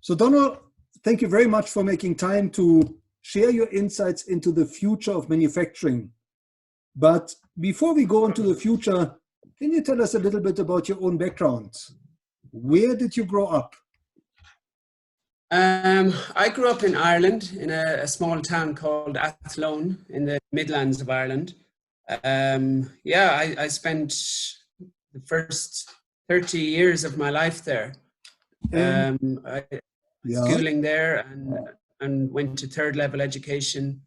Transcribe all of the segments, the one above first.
So Donal, thank you very much for making time to share your insights into the future of manufacturing. But before we go into the future, can you tell us a little bit about your own background? Where did you grow up? I grew up in Ireland in a small town called Athlone in the Midlands of Ireland. I spent the first 30 years of my life there. Schooling there and went to third level education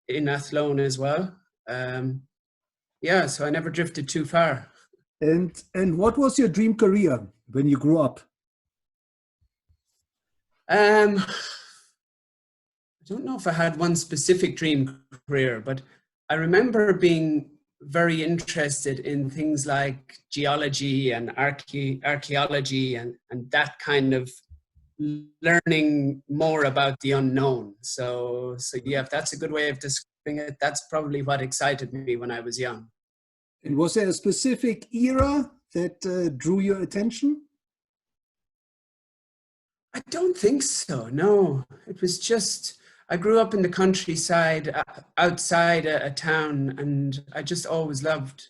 in Athlone as well. So I never drifted too far. And what was your dream career when you grew up? I don't know if I had one specific dream career, but I remember being very interested in things like geology and archaeology and that kind of learning more about the unknown. So yeah, if that's a good way of describing it, that's probably what excited me when I was young. And was there a specific era that drew your attention? I don't think so, no. It was just, I grew up in the countryside outside a town, and I just always loved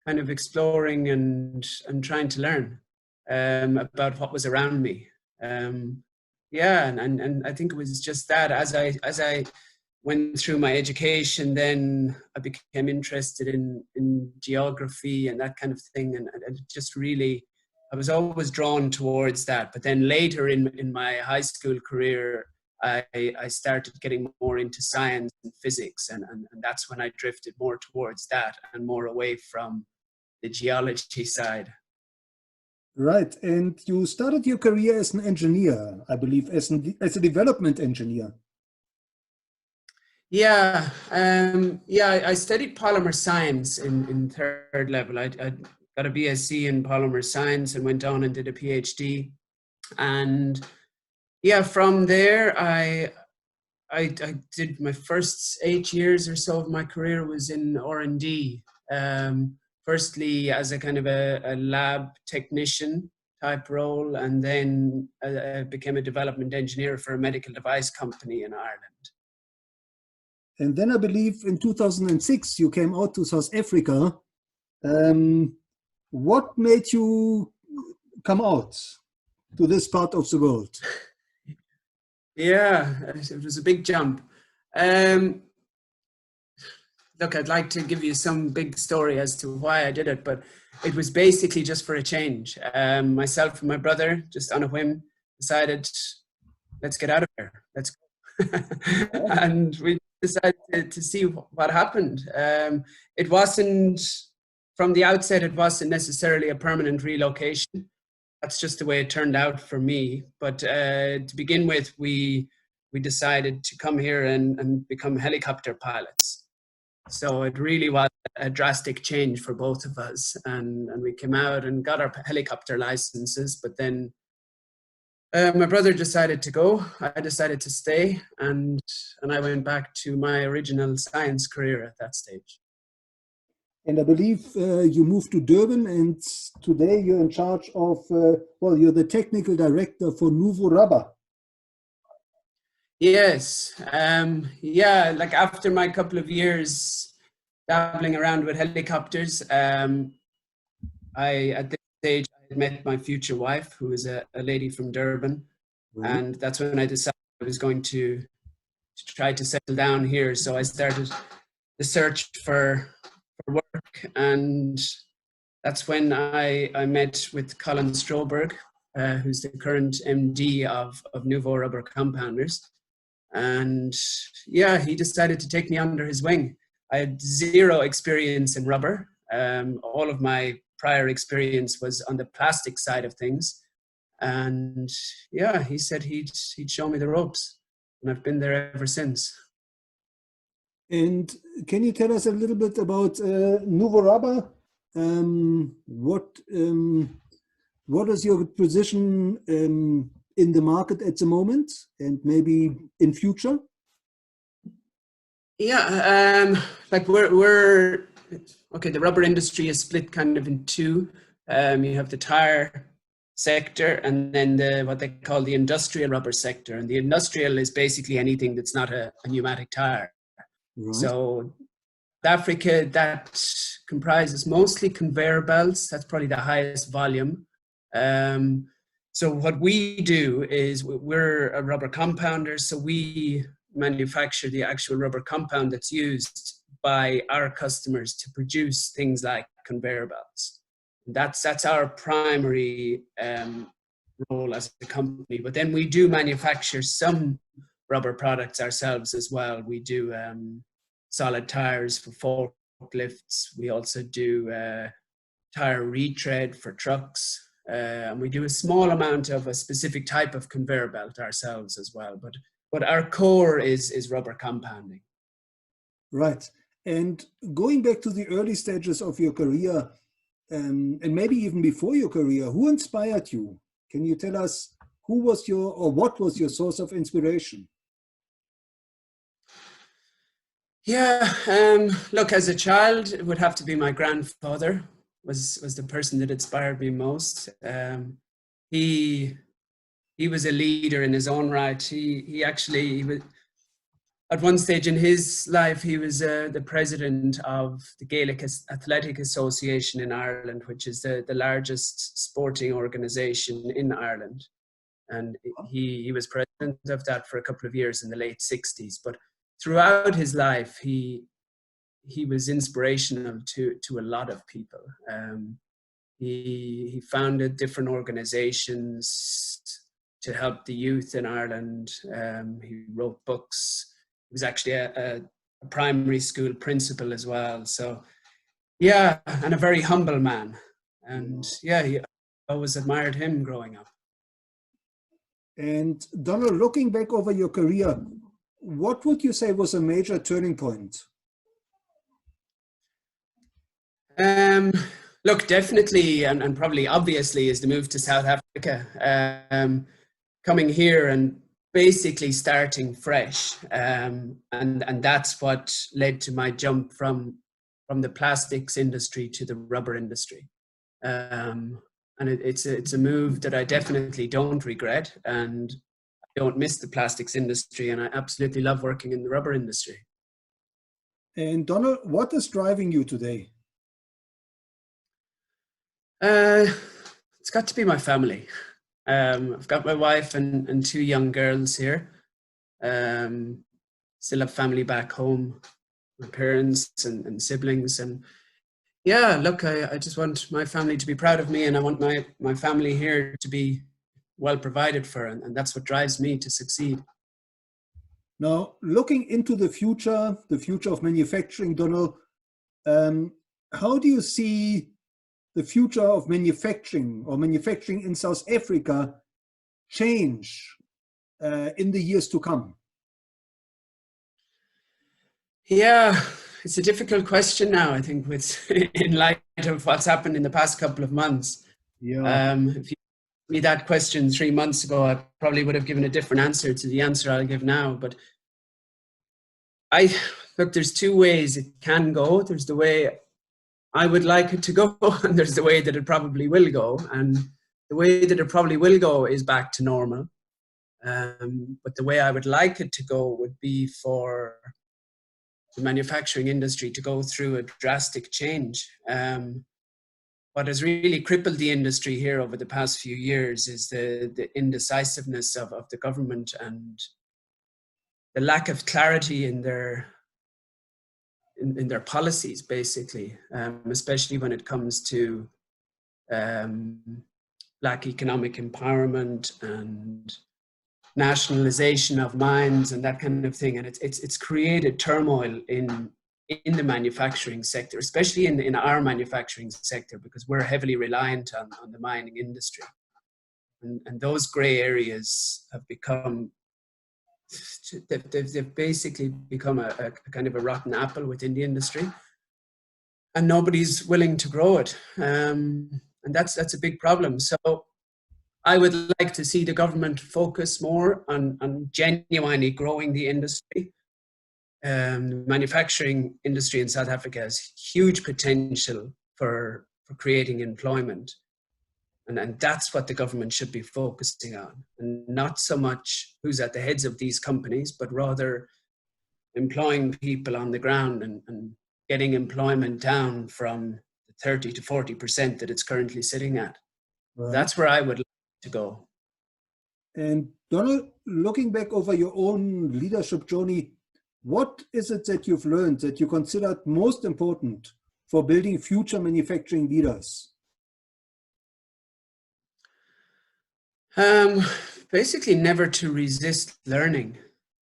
kind of exploring and trying to learn about what was around me. And I think it was just that as I went through my education, then I became interested in geography and that kind of thing, and it just really, I was always drawn towards that. But then later in my high school career, I started getting more into science and physics, and that's when I drifted more towards that and more away from the geology side. Right, and you started your career as an engineer, I believe, as a development engineer. I studied polymer science in third level. I got a BSc in polymer science and went on and did a PhD. And yeah, from there, I did my first 8 years or so of my career was in R&D. Firstly, as a kind of a lab technician type role, and then I became a development engineer for a medical device company in Ireland. And then I believe in 2006, you came out to South Africa. What made you come out to this part of the world? Yeah, it was a big jump. Look, I'd like to give you some big story as to why I did it, but it was basically just for a change. Myself and my brother, just on a whim, decided, let's get out of here. Let's go. And we decided to see what happened. It wasn't, from the outset, it wasn't necessarily a permanent relocation. That's just the way it turned out for me. But to begin with, we decided to come here and become helicopter pilots. So it really was a drastic change for both of us. And we came out and got our helicopter licenses, but then my brother decided to go, I decided to stay, and I went back to my original science career at that stage. And I believe you moved to Durban, and today you're in charge of, you're the technical director for Nuvo Rubber. Yes. Like after my couple of years dabbling around with helicopters, at this stage, I had met my future wife, who is a lady from Durban. Mm-hmm. And that's when I decided I was going to try to settle down here. So I started the search for work, and that's when I met with Colin Stroberg, who's the current MD of Nuvo Rubber Compounders. And yeah, he decided to take me under his wing. I had zero experience in rubber. All of my prior experience was on the plastic side of things. And yeah, he said he'd show me the ropes, and I've been there ever since. And can you tell us a little bit about Nuvo Rubber? What is your position in the market at the moment, and maybe in future? Yeah, like we're okay. The rubber industry is split kind of in two. You have the tire sector, and then what they call the industrial rubber sector. And the industrial is basically anything that's not a pneumatic tire. Right. So Africa, that comprises mostly conveyor belts. That's probably the highest volume. So what we do is we're a rubber compounder. So we manufacture the actual rubber compound that's used by our customers to produce things like conveyor belts. That's our primary role as a company. But then we do manufacture some rubber products ourselves as well. We do solid tires for forklifts. We also do tire retread for trucks. And we do a small amount of a specific type of conveyor belt ourselves as well. But our core is rubber compounding. Right. And going back to the early stages of your career, and maybe even before your career, who inspired you? Can you tell us who was your, or what was your source of inspiration? Yeah, look, as a child, it would have to be my grandfather was the person that inspired me most. He was a leader in his own right. He was, at one stage in his life, he was the president of the Gaelic Athletic Association in Ireland, which is the largest sporting organisation in Ireland. And he was president of that for a couple of years in the late 60s. But throughout his life, he was inspirational to a lot of people. He founded different organizations to help the youth in Ireland. He wrote books. He was actually a primary school principal as well. So, yeah, and a very humble man. And yeah, I always admired him growing up. And Donal, looking back over your career, what would you say was a major turning point? Look, definitely, and probably obviously, is the move to South Africa. Coming here and basically starting fresh, and that's what led to my jump from the plastics industry to the rubber industry. And it's a move that I definitely don't regret, and I don't miss the plastics industry, and I absolutely love working in the rubber industry. And Donal, what is driving you today? It's got to be my family. I've got my wife and two young girls here. Still have family back home, my parents and siblings. And yeah, look, I just want my family to be proud of me, and I want my family here to be well provided for. And that's what drives me to succeed. Now, looking into the future of manufacturing, Donal, how do you see the future of manufacturing or manufacturing in South Africa change in the years to come? Yeah, it's a difficult question now, I think, in light of what's happened in the past couple of months. Yeah. If you asked me that question 3 months ago, I probably would have given a different answer to the answer I'll give now. But look, there's two ways it can go. There's the way I would like it to go, and there's the way that it probably will go. And the way that it probably will go is back to normal. But the way I would like it to go would be for the manufacturing industry to go through a drastic change. What has really crippled the industry here over the past few years is the indecisiveness of the government and the lack of clarity in their policies, basically, especially when it comes to Black economic empowerment and nationalization of mines and that kind of thing. And it's created turmoil in the manufacturing sector, especially in our manufacturing sector, because we're heavily reliant on the mining industry. And those gray areas have become, they've basically become a kind of a rotten apple within the industry, and nobody's willing to grow it. And that's a big problem. So I would like to see the government focus more on genuinely growing the industry. The manufacturing industry in South Africa has huge potential for creating employment. And that's what the government should be focusing on, and not so much who's at the heads of these companies, but rather employing people on the ground and getting employment down from the 30 to 40% that it's currently sitting at. Right. That's where I would like to go. And Donald, looking back over your own leadership journey, what is it that you've learned that you considered most important for building future manufacturing leaders? Basically, never to resist learning.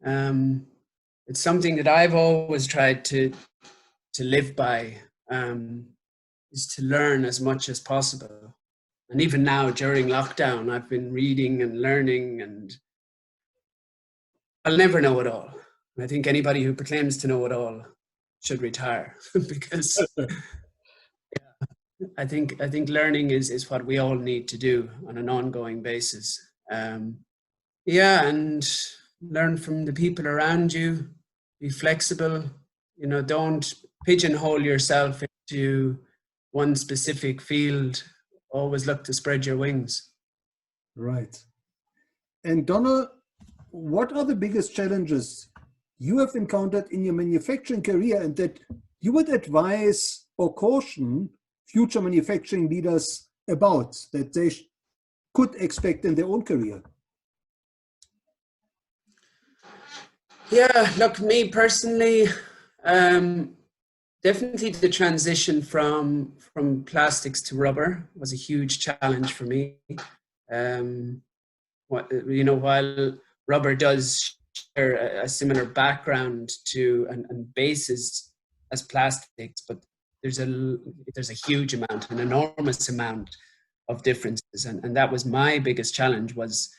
It's something that I've always tried to live by, is to learn as much as possible. And even now during lockdown, I've been reading and learning, and I'll never know it all. I think anybody who proclaims to know it all should retire because I think learning is what we all need to do on an ongoing basis. Yeah, and learn from the people around you. Be flexible. You know, don't pigeonhole yourself into one specific field. Always look to spread your wings. Right. And Donal, what are the biggest challenges you have encountered in your manufacturing career and that you would advise or caution future manufacturing leaders about that they could expect in their own career? Yeah, look, me personally, definitely the transition from plastics to rubber was a huge challenge for me. While rubber does share a similar background to and basis as plastics, but there's a huge amount, an enormous amount of differences, and that was my biggest challenge, was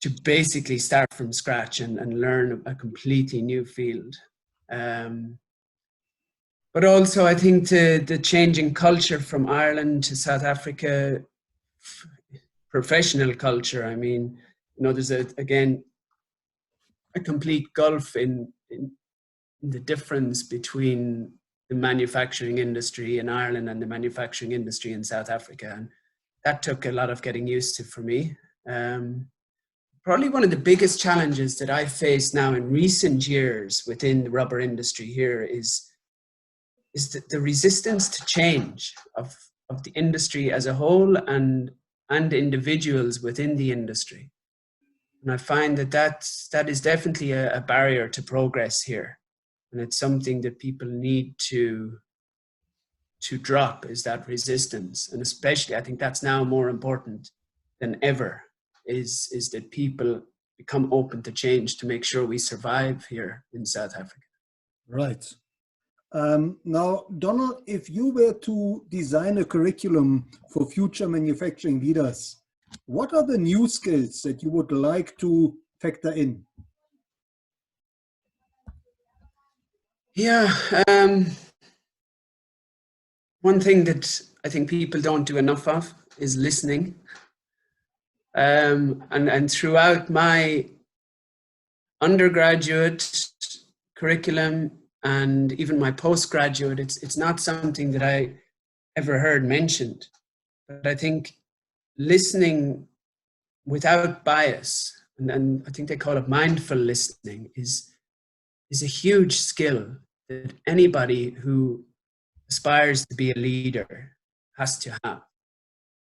to basically start from scratch and learn a completely new field. But also, I think the changing culture from Ireland to South Africa, professional culture. I mean, there's a complete gulf in the difference between the manufacturing industry in Ireland and the manufacturing industry in South Africa, and that took a lot of getting used to for me. Probably one of the biggest challenges that I face now in recent years within the rubber industry here is the resistance to change of the industry as a whole and individuals within the industry. And I find that is definitely a barrier to progress here. And it's something that people need to drop, is that resistance. And especially, I think that's now more important than ever, is that people become open to change to make sure we survive here in South Africa. Right. Now, Donal, if you were to design a curriculum for future manufacturing leaders, what are the new skills that you would like to factor in? Yeah, one thing that I think people don't do enough of is listening. And throughout my undergraduate curriculum and even my postgraduate, it's not something that I ever heard mentioned. But I think listening without bias, and I think they call it mindful listening, is a huge skill that anybody who aspires to be a leader has to have.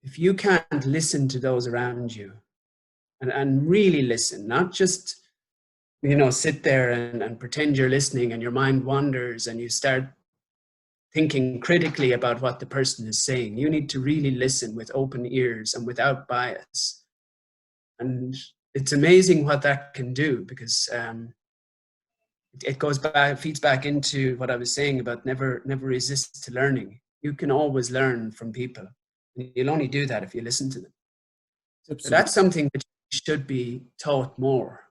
If you can't listen to those around you and really listen, not just sit there and pretend you're listening and your mind wanders and you start thinking critically about what the person is saying. You need to really listen with open ears and without bias. And it's amazing what that can do, because it feeds back into what I was saying about never resist to learning. You can always learn from people. And you'll only do that if you listen to them. So that's something that should be taught more,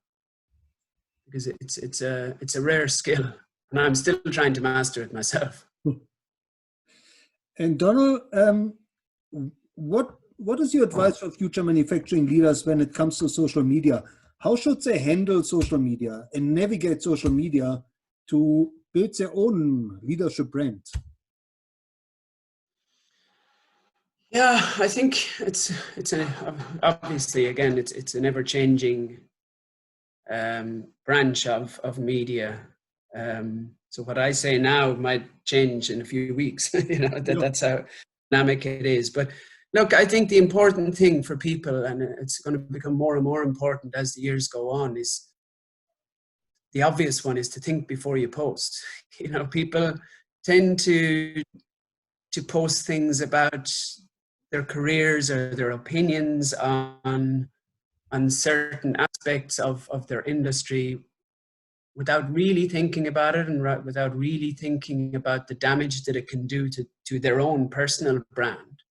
because it's a rare skill, and I'm still trying to master it myself. And Donal, what is your advice for future manufacturing leaders when it comes to social media? How should they handle social media and navigate social media to build their own leadership brand? Yeah, I think obviously, again, it's an ever-changing branch of media. So what I say now might change in a few weeks. That's how dynamic it is. But look, I think the important thing for people, and it's going to become more and more important as the years go on, is the obvious one is to think before you post. People tend to post things about their careers or their opinions on certain aspects of their industry without really thinking about it, and without really thinking about the damage that it can do to their own personal brand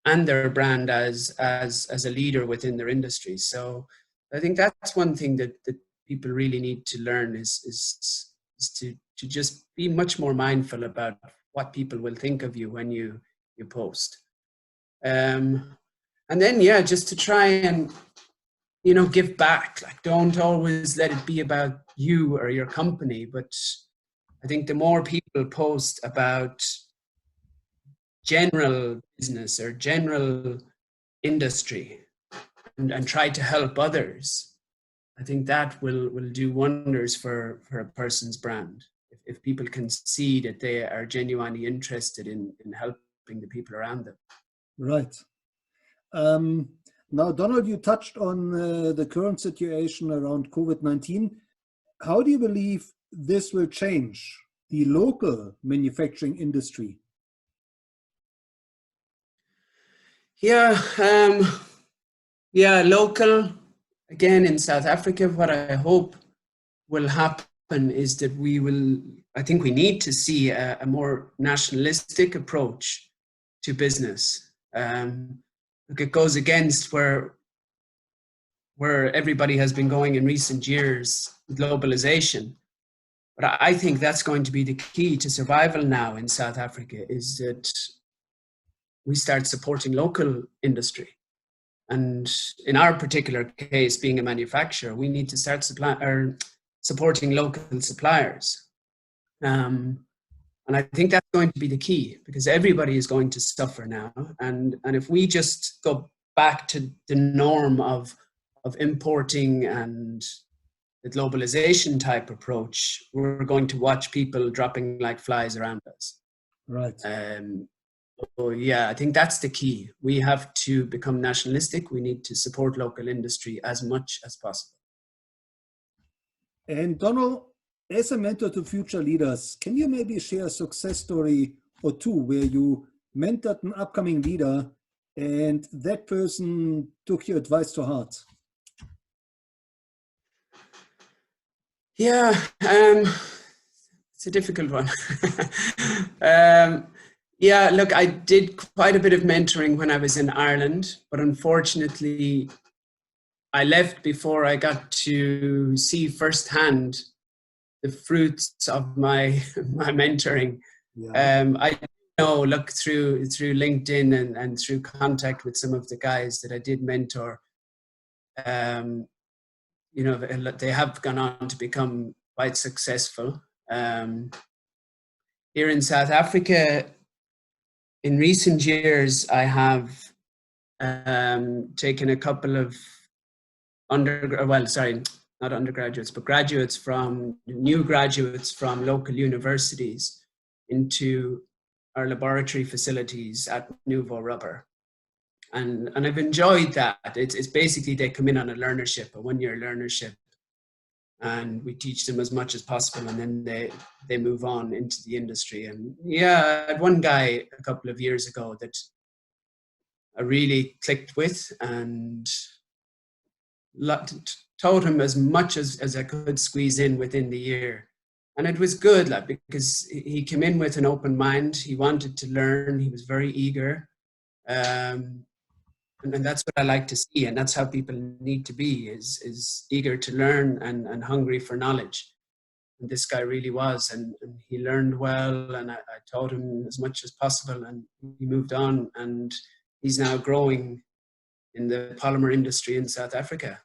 and their brand as a leader within their industry. So I think that's one thing that people really need to learn is to just be much more mindful about what people will think of you when you post. And then, yeah, just to try and, give back. Like, don't always let it be about you or your company, but I think the more people post about general business or general industry and try to help others, I think that will do wonders for a person's brand. If people can see that they are genuinely interested in helping the people around them. Right. Now, Donald, you touched on the current situation around COVID-19. How do you believe this will change the local manufacturing industry? Yeah, local. Again, in South Africa, what I hope will happen is that I think we need to see a more nationalistic approach to business. Look, it goes against where everybody has been going in recent years, globalization. But I think that's going to be the key to survival now in South Africa, is that we start supporting local industry. And in our particular case, being a manufacturer, we need to start supporting local suppliers. And I think that's going to be the key, because everybody is going to suffer now. And if we just go back to the norm of importing and the globalization type approach, we're going to watch people dropping like flies around us. Right. So yeah, I think that's the key. We have to become nationalistic. We need to support local industry as much as possible. And Donal, as a mentor to future leaders, can you maybe share a success story or two where you mentored an upcoming leader and that person took your advice to heart? Yeah, it's a difficult one. Yeah, look, I did quite a bit of mentoring when I was in Ireland, but unfortunately, I left before I got to see firsthand the fruits of my mentoring. Yeah. I know, look, through LinkedIn and through contact with some of the guys that I did mentor, they have gone on to become quite successful. Here in South Africa, in recent years, I have taken a couple of new graduates from local universities into our laboratory facilities at Nuvo Rubber. And I've enjoyed that. It's basically they come in on a learnership, a 1-year learnership, and we teach them as much as possible, and then they move on into the industry. And yeah, I had one guy a couple of years ago that I really clicked with and taught him as much as I could squeeze in within the year. And it was good, like, because he came in with an open mind. He wanted to learn. He was very eager. And that's what I like to see. And that's how people need to be, is eager to learn and hungry for knowledge. And this guy really was. And he learned well. And I taught him as much as possible. And he moved on. And he's now growing in the polymer industry in South Africa,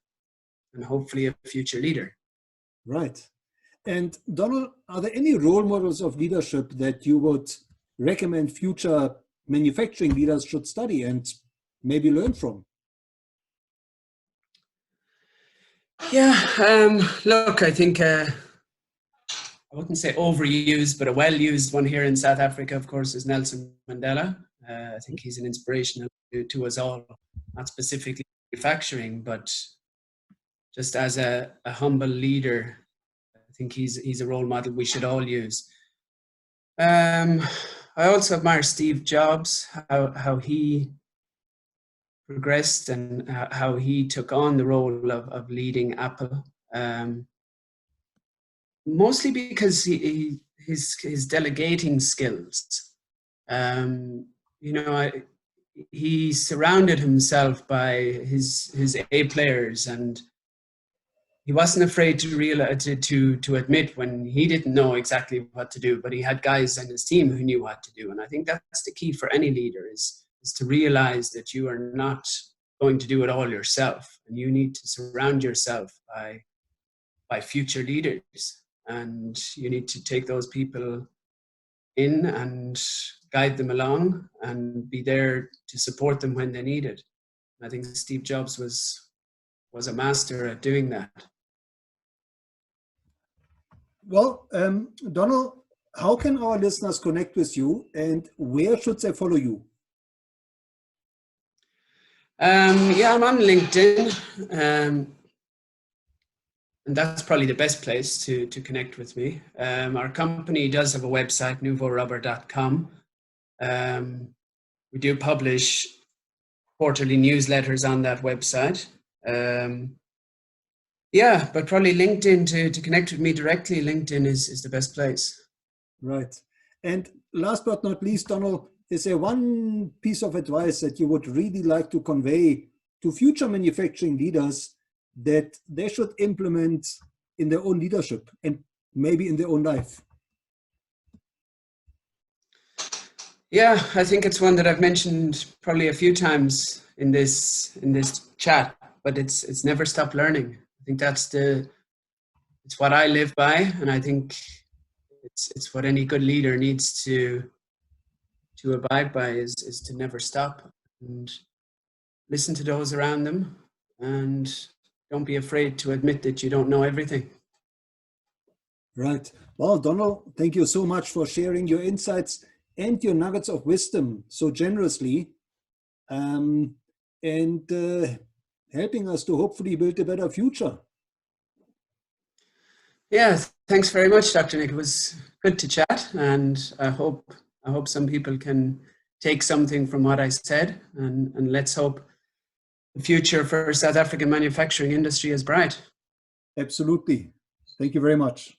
and hopefully a future leader. Right. And Donal, are there any role models of leadership that you would recommend future manufacturing leaders should study and maybe learn from? Yeah, look, I think I wouldn't say overused, but a well-used one here in South Africa, of course, is Nelson Mandela. I think he's an inspiration to us all, not specifically manufacturing, but just as a humble leader. I think he's a role model we should all use. I also admire Steve Jobs, how he progressed and how he took on the role of leading Apple. Mostly because his delegating skills. He surrounded himself by his A players, and he wasn't afraid to admit when he didn't know exactly what to do, but he had guys in his team who knew what to do. And I think that's the key for any leader is to realize that you are not going to do it all yourself, and you need to surround yourself by future leaders, and you need to take those people in and guide them along and be there to support them when they need it. I think Steve Jobs was a master at doing that. Well, Donal, how can our listeners connect with you, and where should they follow you? I'm on LinkedIn, and that's probably the best place to connect with me. Our company does have a website, nuvorubber.com. We do publish quarterly newsletters on that website. But probably LinkedIn to connect with me directly. LinkedIn is the best place. Right. And last but not least, Donal, is there one piece of advice that you would really like to convey to future manufacturing leaders that they should implement in their own leadership and maybe in their own life? Yeah, I think it's one that I've mentioned probably a few times in this chat, but it's never stop learning. I think it's what I live by, and I think it's what any good leader needs to abide by is to never stop and listen to those around them, and don't be afraid to admit that you don't know everything. Right. Well, Donal, thank you so much for sharing your insights and your nuggets of wisdom so generously, and helping us to hopefully build a better future. Yeah, thanks very much, Dr. Nick. It was good to chat, and I hope some people can take something from what I said, and let's hope the future for South African manufacturing industry is bright. Absolutely. Thank you very much.